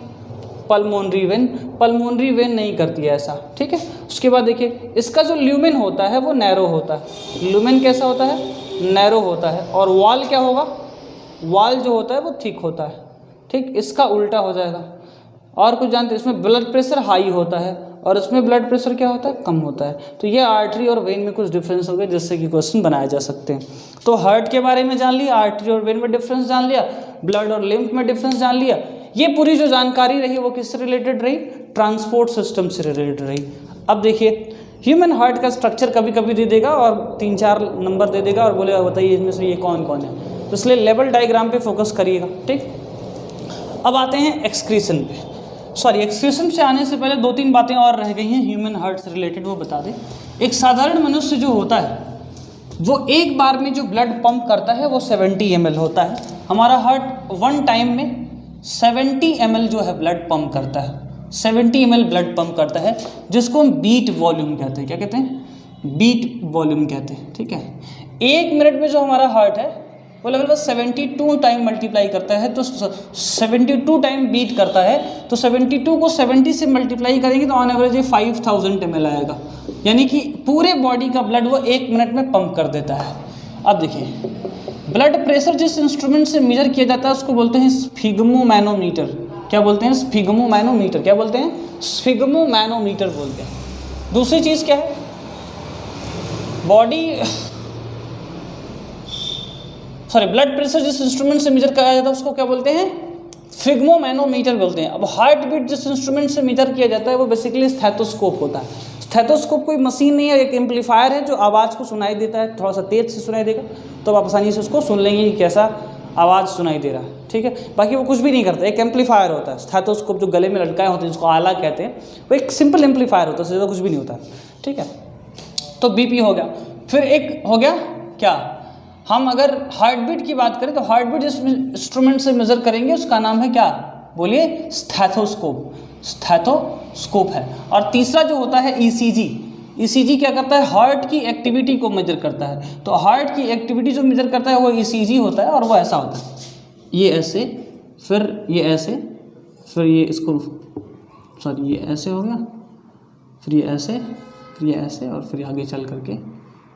पल्मोनरी वेन। पल्मोनरी वेन नहीं करती है ऐसा, ठीक है। उसके बाद देखिए इसका जो ल्यूमेन होता है वो नैरो होता है, ल्यूमेन कैसा होता है, नैरो होता है। और वॉल क्या होगा, वॉल जो होता है वो थिक होता है, ठीक, इसका उल्टा हो जाएगा। और कुछ जानते हैं, इसमें ब्लड प्रेशर हाई होता है और इसमें ब्लड प्रेशर क्या होता है, कम होता है। तो ये आर्टरी और वेन में कुछ डिफरेंस हो गए जिससे कि क्वेश्चन बनाए जा सकते हैं। तो हार्ट के बारे में जान लिया, आर्टरी और वेन में डिफरेंस जान लिया, ब्लड और लिम्फ में डिफरेंस जान लिया। ये पूरी जो जानकारी रही वो किससे रिलेटेड रही, ट्रांसपोर्ट सिस्टम से रिलेटेड रही। अब देखिए ह्यूमन हार्ट का स्ट्रक्चर कभी कभी दे देगा और 3-4 नंबर दे देगा और बोलेगा बताइए इसमें से ये कौन कौन है, तो इसलिए लेवल डायग्राम पे फोकस करिएगा, ठीक। अब आते हैं एक्सक्रीशन पे, सॉरी एक्सक्रीशन से आने से पहले 2-3 बातें और रह गई हैं ह्यूमन हार्ट से रिलेटेड, वो बता दें। एक साधारण मनुष्य जो होता है वो एक बार में जो ब्लड पंप करता है वो 70 ml होता है। हमारा हार्ट वन टाइम में 70 ml जो है ब्लड पंप करता है, 70 ml ब्लड पंप करता है, जिसको हम बीट वॉल्यूम कहते हैं। क्या कहते हैं, बीट वॉल्यूम कहते हैं, ठीक है। 1 मिनट में जो हमारा हार्ट है वो लगभग 72 टाइम मल्टीप्लाई करता है, तो 72 टाइम बीट करता है, तो 72 को 70 से मल्टीप्लाई करेंगे तो ऑन एवरेज 5000 ml आएगा, यानी कि पूरे बॉडी का ब्लड वो 1 मिनट में पंप कर देता है। अब देखिए ब्लड प्रेशर जिस इंस्ट्रूमेंट से मेजर किया जाता है उसको बोलते हैं स्फिग्मोमैनोमीटर। क्या बोलते हैं, स्फिग्मोमैनोमीटर। क्या बोलते हैं, स्फिग्मोमैनोमीटर बोलते हैं। दूसरी चीज़ क्या है, ब्लड प्रेशर जिस इंस्ट्रूमेंट से मेजर किया जाता है उसको क्या बोलते हैं, स्फिग्मोमैनोमीटर बोलते हैं। अब हार्ट बीट जिस इंस्ट्रूमेंट से मेजर किया जाता है वो बेसिकली स्टेथोस्कोप होता है। स्टेथोस्कोप कोई मशीन नहीं है, एक एम्पलीफायर है जो आवाज़ को सुनाई देता है, थोड़ा सा तेज से सुनाई देगा तो आप आसानी से उसको सुन लेंगे कि कैसा आवाज़ सुनाई दे रहा है, ठीक है। बाकी वो कुछ भी नहीं करता, एक एम्पलीफायर होता है। स्टेथोस्कोप जो गले में लटकाए होते हैं जिसको आला कहते हैं, वो एक सिंपल एम्पलीफायर होता है, ज़्यादा कुछ भी नहीं होता, ठीक है। तो बीपी हो गया। फिर एक हो गया क्या, हम अगर हार्ट बीट की बात करें तो हार्ट बीट जिस इंस्ट्रूमेंट से मेजर करेंगे उसका नाम है क्या, बोलिए, स्टेथोस्कोप। स्टेथोस्कोप है। और तीसरा जो होता है ईसीजी। ईसीजी क्या करता है, हार्ट की एक्टिविटी को मेजर करता है। तो हार्ट की एक्टिविटी जो मेजर करता है वो ईसीजी होता है, और वो ऐसा होता है, ये ऐसे, फिर ये ऐसे, फिर ये इसको, सॉरी ये ऐसे हो गया, फिर ये ऐसे, फिर ये ऐसे, और फिर आगे चल करके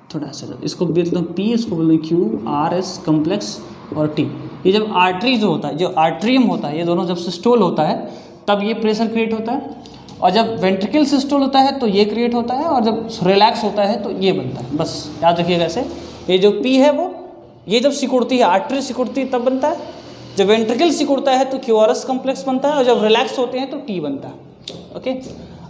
थोड़ा ऐसा, इसको बोलते हैं पी, इसको बोलते हैं क्यू, आर एस कम्प्लेक्स और टी। ये जब आर्टरी जो होता है, जो आर्ट्रियम होता है, ये दोनों जब सिस्टोल होता है तब ये प्रेशर क्रिएट होता है, और जब वेंट्रिकल सिस्टोल होता है तो ये क्रिएट होता है, और जब रिलैक्स होता है तो ये बनता है। बस याद रखिएगा ऐसे, ये जो पी है वो, ये जब सिकुड़ती है, आर्टरी सिकुड़ती है तब बनता है, जब वेंट्रिकल सिकुड़ता है तो क्यू आर एस कम्प्लेक्स बनता है, और जब रिलैक्स होते हैं तो टी बनता है, ओके।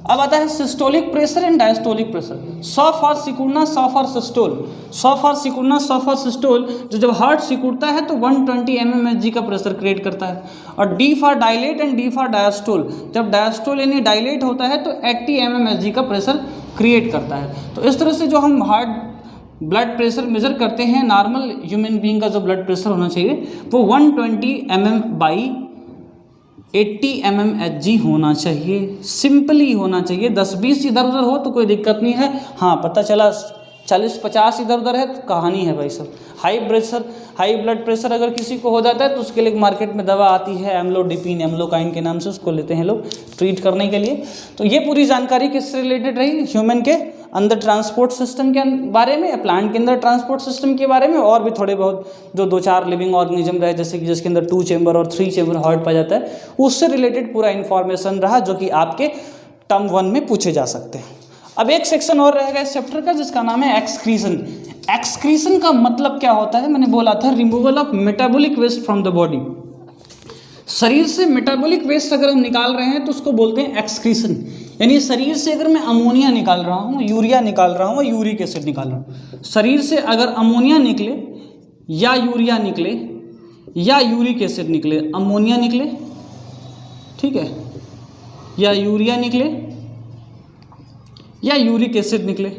अब आता है systolic pressure and diastolic pressure. सौ फॉर सिकुड़ना, सौ फॉर सिस्टोल। सौ फॉर सिकुड़ना, सौ फॉर सिस्टोल, जो जब हार्ट सिकुड़ता है तो 120 mmHg का प्रेशर क्रिएट करता है। और D for dilate and D for diastole, जब डायस्टोल यानी डायलेट होता है तो 80 mmHg का प्रेशर क्रिएट करता है। तो इस तरह से जो हम हार्ट ब्लड प्रेशर मेजर करते हैं, नॉर्मल ह्यूमन बीइंग का जो ब्लड प्रेशर होना चाहिए वो 120 mm/80 mmHg होना चाहिए। सिंपली होना चाहिए। 10-20 इधर उधर हो तो कोई दिक्कत नहीं है। हाँ, पता चला 40-50 इधर उधर है तो कहानी है भाई सब। हाई ब्लड प्रेशर अगर किसी को हो जाता है तो उसके लिए मार्केट में दवा आती है एम्लोडिपिन, एम्लोकाइन के नाम से, उसको लेते हैं लोग ट्रीट करने के लिए। तो ये पूरी जानकारी किससे रिलेटेड रही? ह्यूमन के अंदर ट्रांसपोर्ट सिस्टम के बारे में, या प्लांट के अंदर ट्रांसपोर्ट सिस्टम के बारे में, और भी थोड़े बहुत जो 2-4 लिविंग ऑर्गेनिज्म रहे जैसे कि जिसके अंदर 2 चेंबर और 3 चेंबर हार्ट पाया जाता है, उससे रिलेटेड पूरा इन्फॉर्मेशन रहा जो कि आपके टर्म 1 में पूछे जा सकते हैं। अब एक सेक्शन और रहेगा इस चैप्टर का जिसका नाम है एक्सक्रीशन। एक्सक्रीशन का मतलब क्या होता है? मैंने बोला था removal of metabolic waste from the body. शरीर से मेटाबॉलिक वेस्ट अगर हम निकाल रहे हैं तो उसको बोलते हैं एक्सक्रीशन। यानी शरीर से अगर मैं अमोनिया निकाल रहा हूँ, यूरिया निकाल रहा हूँ, यूरिक एसिड निकाल रहा हूँ, शरीर से अगर अमोनिया निकले या यूरिया निकले या यूरिक एसिड निकले, अमोनिया निकले, ठीक है, या यूरिया निकले या यूरिक एसिड निकले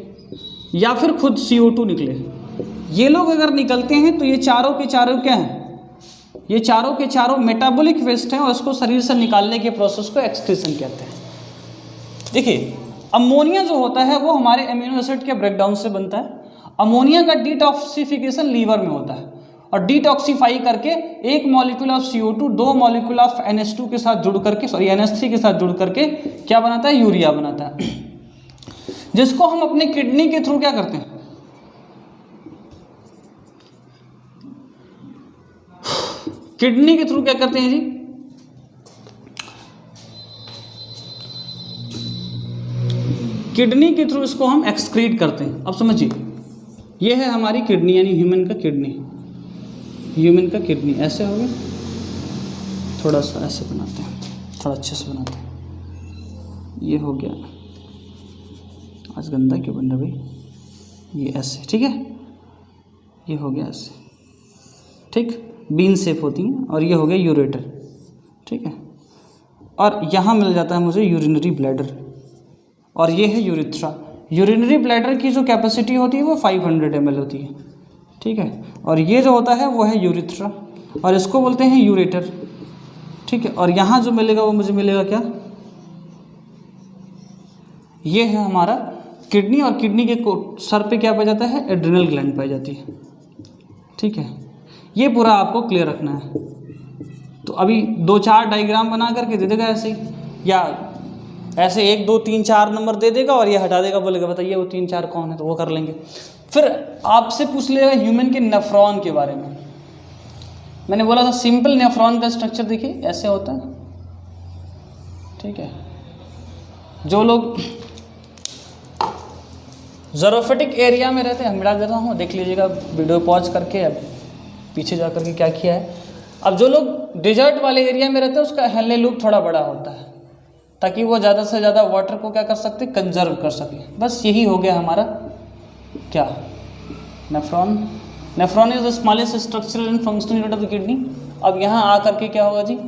या फिर खुद CO2 निकले, ये लोग अगर निकलते हैं तो ये चारों के चारों क्या हैं? ये चारों के चारों मेटाबॉलिक वेस्ट हैं और उसको शरीर से निकालने के प्रोसेस को एक्सक्रीशन कहते हैं। देखिए, अमोनिया जो होता है वो हमारे एमिनो एसिड के ब्रेकडाउन से बनता है। अमोनिया का डिटॉक्सिफिकेशन लीवर में होता है और डिटॉक्सीफाई करके एक molecule of CO2 2 molecule of NH2 के साथ जुड़ करके, NH3 के साथ जुड़ करके क्या बनाता है? यूरिया बनाता है, जिसको हम अपने किडनी के थ्रू क्या करते हैं? किडनी के थ्रू क्या करते हैं जी? किडनी के थ्रू इसको हम एक्सक्रीट करते हैं। अब समझिए, ये है हमारी किडनी यानी ह्यूमन का किडनी। ह्यूमन का किडनी ऐसे हो गया, थोड़ा सा ऐसे बनाते हैं, थोड़ा अच्छे से बनाते हैं। ये हो गया, आज गंदा क्यों बन रहा भाई? ये ऐसे, ठीक है, ये हो गया ऐसे, ठीक, बीन शेप होती हैं। और ये हो गया यूरेटर, ठीक है, और यहाँ मिल जाता है मुझे यूरिनरी ब्लैडर, और ये है यूरिथ्रा। यूरिनरी ब्लैडर की जो कैपेसिटी होती है वो 500 ml होती है, ठीक है, और ये जो होता है वो है यूरिथ्रा और इसको बोलते हैं यूरेटर, ठीक है। और यहाँ जो मिलेगा वो मुझे मिलेगा क्या? ये है हमारा किडनी, और किडनी के सर पे क्या पाया जाता है? एड्रिनल ग्लैंड पाई जाती है, ठीक है। ये पूरा आपको क्लियर रखना है। तो अभी 2-4 डायग्राम बना करके दे देगा ऐसे ही, या ऐसे 1 2 3 4 नंबर दे देगा और ये हटा देगा, बोलेगा बताइए वो 3-4 कौन है, तो वो कर लेंगे। फिर आपसे पूछ लेगा ह्यूमन के नेफ्रॉन के बारे में। मैंने बोला था सिंपल नेफ्रॉन का स्ट्रक्चर देखिए ऐसे होता है, ठीक है। जो लोग ज़रोफिटिक एरिया में रहते हैं, मिटा देता हूँ, देख लीजिएगा वीडियो पॉज करके, अब पीछे जा करके क्या किया है। अब जो लोग डिजर्ट वाले एरिया में रहते हैं उसका हेनले लूप थोड़ा बड़ा होता है ताकि वो ज़्यादा से ज़्यादा वाटर को क्या कर सकते, कंजर्व कर सके। बस यही हो गया हमारा क्या, nephron. Nephron is the smallest structural and functional unit of the kidney. अब यहाँ आ करके क्या होगा जी,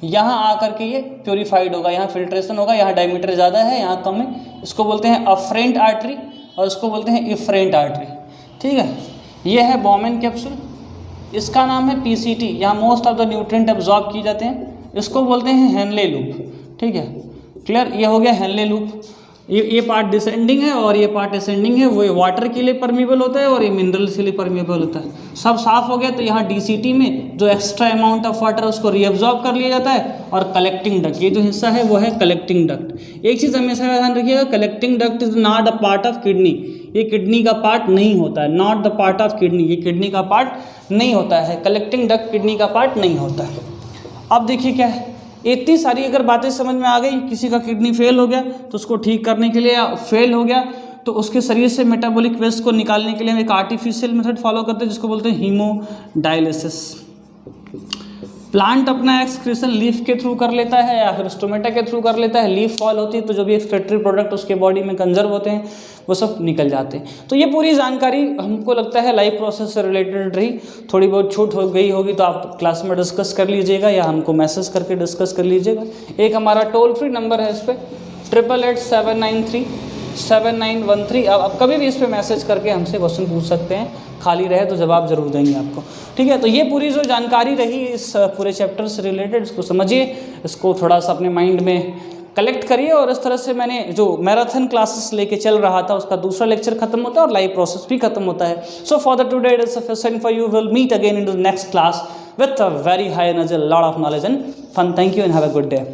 यहाँ आ करके ये प्योरीफाइड होगा, यहाँ फिल्ट्रेशन होगा, यहाँ डायमीटर ज़्यादा है, यहाँ कम है। इसको बोलते हैं अफरेंट आर्टरी और इसको बोलते हैं इफरेंट आर्टरी, ठीक है। ये है बॉमेन कैप्सूल, इसका नाम है PCT, यहाँ most of the nutrient absorb किए जाते हैं। इसको बोलते हैं हेनले लूप, ठीक है, क्लियर। ये हो गया हेनले लूप। ये पार्ट डिसेंडिंग है और ये पार्ट असेंडिंग है। वो वाटर के लिए परमिएबल होता है और ये मिनरल्स के लिए परमिएबल होता है। सब साफ हो गया तो यहाँ DCT में जो एक्स्ट्रा अमाउंट ऑफ वाटर उसको रीअब्जॉर्ब कर लिया जाता है। और कलेक्टिंग डक्ट, ये जो हिस्सा है वो है कलेक्टिंग डक्ट। एक चीज़ हमेशा ध्यान रखिएगा, collecting duct is not a part of kidney. ये किडनी का पार्ट नहीं होता है, not the part of kidney, ये किडनी का पार्ट नहीं होता है। कलेक्टिंग डक्ट किडनी का पार्ट नहीं होता है। अब देखिए क्या है, इतनी सारी अगर बातें समझ में आ गई, किसी का किडनी फेल हो गया तो उसको ठीक करने के लिए, या फेल हो गया तो उसके शरीर से मेटाबॉलिक वेस्ट को निकालने के लिए हम एक आर्टिफिशियल मेथड फॉलो करते हैं जिसको बोलते हैं हीमोडायलिसिस। प्लांट अपना एक्सक्रीशन लीफ के थ्रू कर लेता है या फिर स्टोमेटा के थ्रू कर लेता है। लीफ फॉल होती है तो जो भी एक्सक्रीटरी प्रोडक्ट उसके बॉडी में कंजर्व होते हैं वो सब निकल जाते हैं। तो ये पूरी जानकारी हमको लगता है लाइफ प्रोसेस से रिलेटेड रही। थोड़ी बहुत छूट हो गई होगी तो आप क्लास में डिस्कस कर लीजिएगा या हमको मैसेज करके डिस्कस कर लीजिएगा। एक हमारा टोल फ्री नंबर है, इस पर 8887937913। आप कभी भी इस पर मैसेज करके हमसे क्वेश्चन पूछ सकते हैं, खाली रहे तो जवाब जरूर देंगे आपको। ठीक है, तो ये पूरी जो जानकारी रही इस पूरे चैप्टर से रिलेटेड, इसको समझिए, इसको थोड़ा सा अपने माइंड में कलेक्ट करिए। और इस तरह से मैंने जो मैराथन क्लासेस लेके चल रहा था उसका दूसरा लेक्चर खत्म होता है और लाइव प्रोसेस भी खत्म होता है। So for the today it is sufficient for you. Will meet again in the next class with a very high energy, a lot of knowledge and fun. Thank you and have a good day.